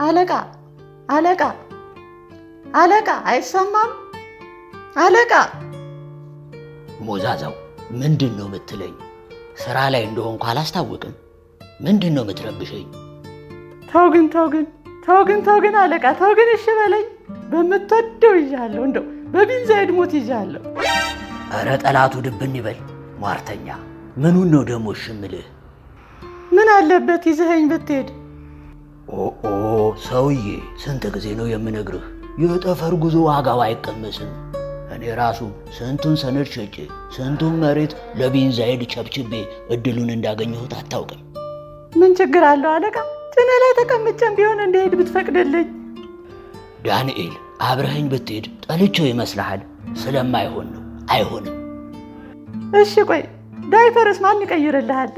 አለቃ አለቃ አለቃ አይሰማም አለቃ ሞዛዛው ምንድነው የምትለኝ? ስራ ላይ እንደሆንኩ አላስታውቅም። ምንድነው የምትረብሸኝ? ተው ግን አለቃ ተው ግን እሺ በለኝ። በመተደው ይያለው እንደው በቢንዛይድ ሞት ይያለው። አረ ጠላቱ ድብን ይበል ሟርተኛ። ምኑን ነው ደሞ ሽምልህ? ምን አለበት ይዘኸኝ ብትሄድ? ኦ ሰውዬ ስንት ጊዜ ነው የምነግርህ? የጠፈር ጉዞ ዋጋው አይቀመስም። እኔ ራሱ ስንቱን ሰነድ ሸጬ ስንቱን መሬት ለቢንዛይድ ቸብችቤ እድሉን እንዳገኘሁት አታውቅም። ምን ችግር አለው አለቃ? ጭኔ ላይ ተቀምጬም ቢሆን እንደሄድ ብትፈቅድልኝ። ዳንኤል አብረኸኝ ብትሄድ ጠልቼው ይመስልሃል? ስለማይሆን ነው። አይሆንም። እሺ ቆይ ዳይፐርስ ማን ይቀይርልሃል?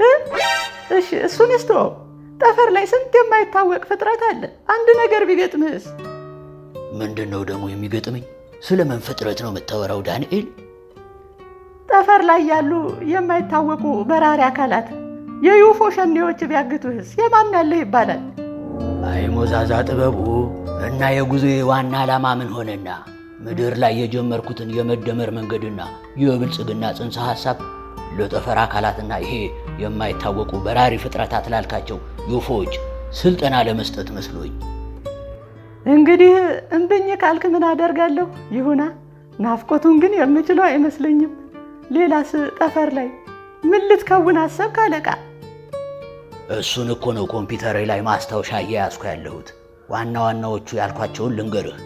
እሺ እሱን ይስተው። ጠፈር ላይ ስንት የማይታወቅ ፍጥረት አለ። አንድ ነገር ቢገጥምህስ? ምንድነው ደግሞ የሚገጥመኝ? ስለምን ፍጥረት ነው የምታወራው ዳንኤል? ጠፈር ላይ ያሉ የማይታወቁ በራሪ አካላት የዩፎ ሸኔዎች ቢያግቱህስ የማን ያለህ ይባላል? አይ ሞዛዛ ጥበቡ እና የጉዞዬ ዋና ዓላማ ምን ሆነና ምድር ላይ የጀመርኩትን የመደመር መንገድና የብልጽግና ጽንሰ ሐሳብ ለጠፈር አካላትና ይሄ የማይታወቁ በራሪ ፍጥረታት ላልካቸው ዩፎዎች ስልጠና ለመስጠት መስሎኝ። እንግዲህ እንብኝ ካልክ ምን አደርጋለሁ? ይሁና። ናፍቆቱን ግን የምችለው አይመስለኝም። ሌላስ ጠፈር ላይ ምን ልትከውን አሰብክ አለቃ? እሱን እኮ ነው ኮምፒውተሬ ላይ ማስታወሻ እየያዝኩ ያለሁት። ዋናዎቹ ያልኳቸውን ልንገርህ።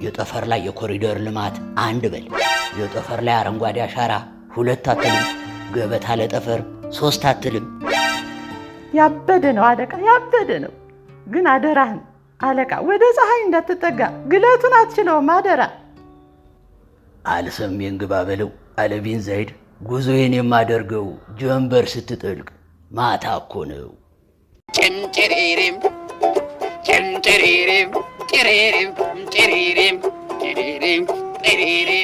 የጠፈር ላይ የኮሪደር ልማት 1 በል። የጠፈር ላይ አረንጓዴ አሻራ 2 አትልም። ገበታ ለጠፈር 3 አትልም። ያበደ ነው አለቃ ያበደ ነው። ግን አደራህን አለቃ ወደ ፀሐይ እንዳትጠጋ፣ ግለቱን አትችለውም አደራ። አልሰሜን ግባ በለው አለ ቢንዛይድ። ጉዞዬን የማደርገው ጀንበር ስትጠልቅ ማታ እኮ ነው። ጭንጭሪሪም ጭንጭሪሪም ጭሪሪም ጭሪሪም ጭሪሪም ጭሪሪም